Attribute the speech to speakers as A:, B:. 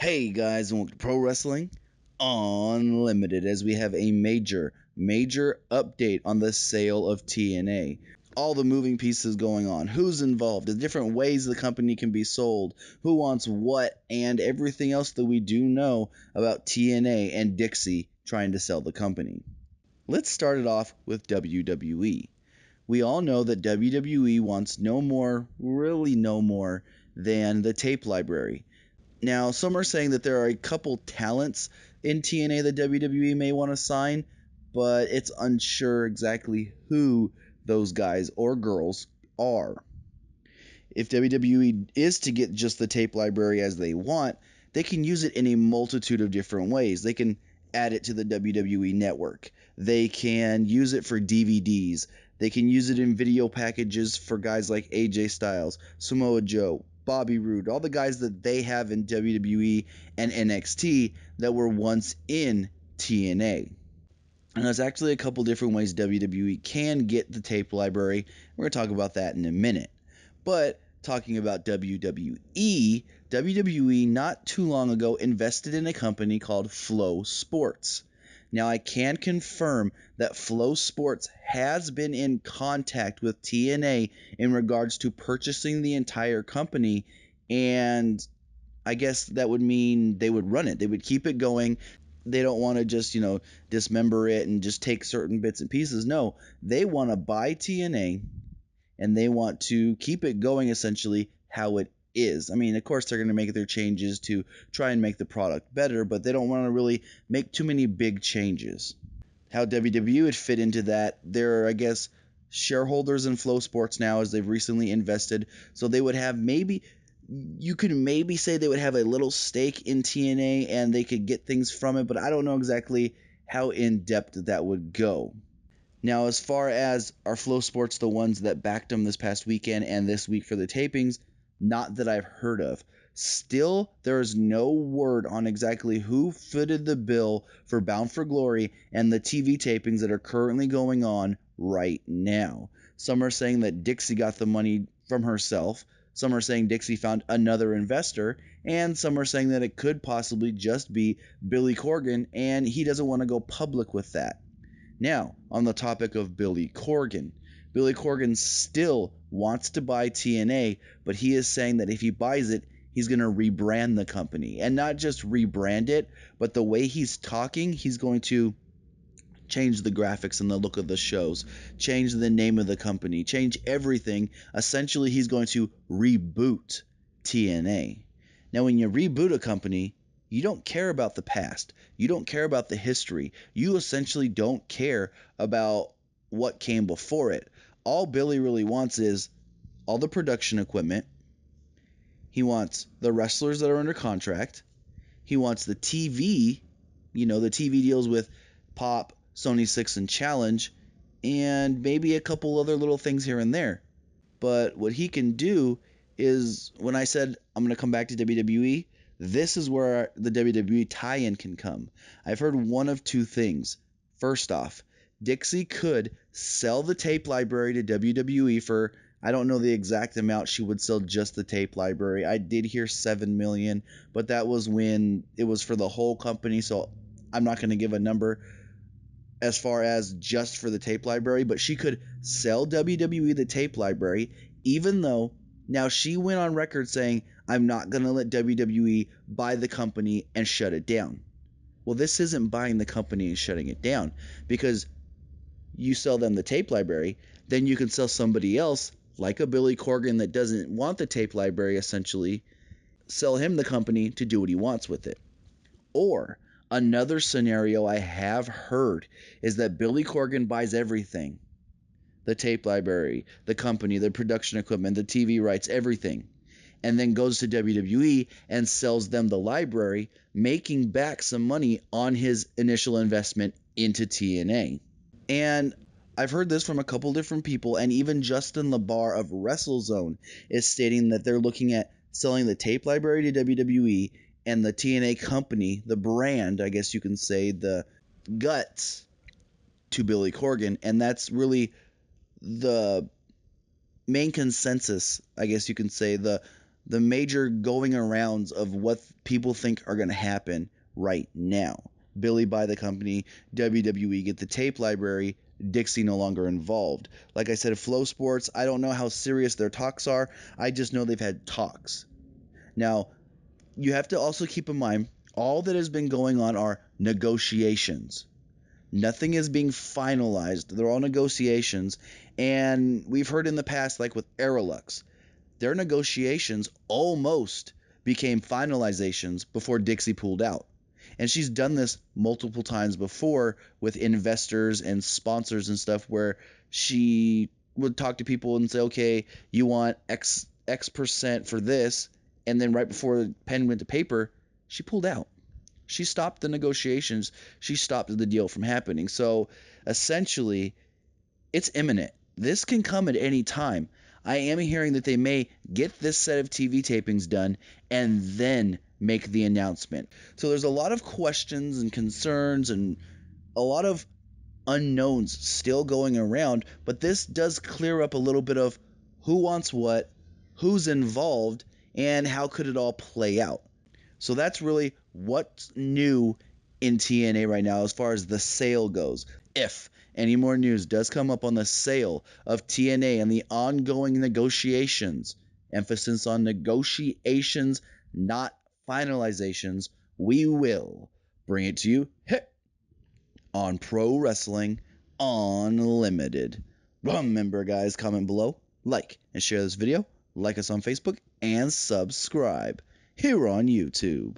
A: Hey guys, and welcome to Pro Wrestling Unlimited as we have a major update on the sale of TNA. All the moving pieces going on, who's involved, the different ways the company can be sold, who wants what, and everything else that we do know about TNA and Dixie trying to sell the company. Let's start it off with WWE. We all know that WWE wants no more, really no more, than the tape library. Now, some are saying that there are a couple talents in TNA that WWE may want to sign, but it's unsure exactly who those guys or girls are. If WWE is to get just the tape library as they want, they can use it in a multitude of different ways. They can add it to the WWE network. They can use it for DVDs. They can use it in video packages for guys like AJ Styles, Samoa Joe, Bobby Roode, all the guys that they have in WWE and NXT that were once in TNA. And there's actually a couple different ways WWE can get the tape library. We're going to talk about that in a minute. But talking about WWE not too long ago invested in a company called Flow Sports. Now, I can confirm that Flow Sports has been in contact with TNA in regards to purchasing the entire company, and I guess that would mean they would run it. They would keep it going. They don't want to just, dismember it and just take certain bits and pieces. No, they want to buy TNA and they want to keep it going essentially how it is. I mean, of course, they're going to make their changes to try and make the product better, but they don't want to really make too many big changes. How WWE would fit into that, they're, I guess, shareholders in Flow Sports now as they've recently invested, so they would have you could maybe say they would have a little stake in TNA and they could get things from it, but I don't know exactly how in-depth that would go. Now, as far as our Flow Sports, the ones that backed them this past weekend and this week for the tapings, not that I've heard of. Still, there is no word on exactly who footed the bill for Bound for Glory and the TV tapings that are currently going on right now. Some are saying that Dixie got the money from herself. Some are saying Dixie found another investor. And some are saying that it could possibly just be Billy Corgan, and he doesn't want to go public with that. Now, on the topic of Billy Corgan still wants to buy TNA, but he is saying that if he buys it, he's going to rebrand the company. And not just rebrand it, but the way he's talking, he's going to change the graphics and the look of the shows, change the name of the company, change everything. Essentially, he's going to reboot TNA. Now, when you reboot a company, you don't care about the past. You don't care about the history. You essentially don't care about what came before it. All Billy really wants is all the production equipment. He wants the wrestlers that are under contract. He wants the TV, the TV deals with Pop, Sony 6, and Challenge, and maybe a couple other little things here and there. But what he can do is, when I said I'm going to come back to WWE, this is where the WWE tie-in can come. I've heard one of two things. First off, Dixie could sell the tape library to WWE for, I don't know the exact amount she would sell just the tape library. I did hear $7 million, but that was when it was for the whole company, so I'm not going to give a number as far as just for the tape library, but she could sell WWE the tape library, even though now she went on record saying, I'm not going to let WWE buy the company and shut it down. Well, this isn't buying the company and shutting it down, because you sell them the tape library, then you can sell somebody else, like a Billy Corgan that doesn't want the tape library, essentially, sell him the company to do what he wants with it. Or another scenario I have heard is that Billy Corgan buys everything. The tape library, the company, the production equipment, the TV rights, everything. And then goes to WWE and sells them the library, making back some money on his initial investment into TNA. And I've heard this from a couple different people, and even Justin LaBar of WrestleZone is stating that they're looking at selling the tape library to WWE and the TNA company, the brand, I guess you can say, the guts, to Billy Corgan. And that's really the main consensus, I guess you can say, the the major going arounds of what people think are going to happen right now. Billy buy the company, WWE get the tape library, Dixie no longer involved. Like I said, Flow Sports, I don't know how serious their talks are. I just know they've had talks. Now, you have to also keep in mind, all that has been going on are negotiations. Nothing is being finalized. They're all negotiations. And we've heard in the past, like with Aerolux, their negotiations almost became finalizations before Dixie pulled out. And she's done this multiple times before with investors and sponsors and stuff, where she would talk to people and say, okay, you want X percent for this. And then right before the pen went to paper, she pulled out. She stopped the negotiations. She stopped the deal from happening. So essentially, it's imminent. This can come at any time. I am hearing that they may get this set of TV tapings done and then make the announcement. So there's a lot of questions and concerns and a lot of unknowns still going around, but this does clear up a little bit of who wants what, who's involved, and how could it all play out. So that's really what's new in TNA right now as far as the sale goes. If any more news does come up on the sale of TNA and the ongoing negotiations, emphasis on negotiations, not finalizations, we will bring it to you on Pro Wrestling Unlimited. Remember, guys, comment below, like, and share this video. Like us on Facebook, and subscribe here on YouTube.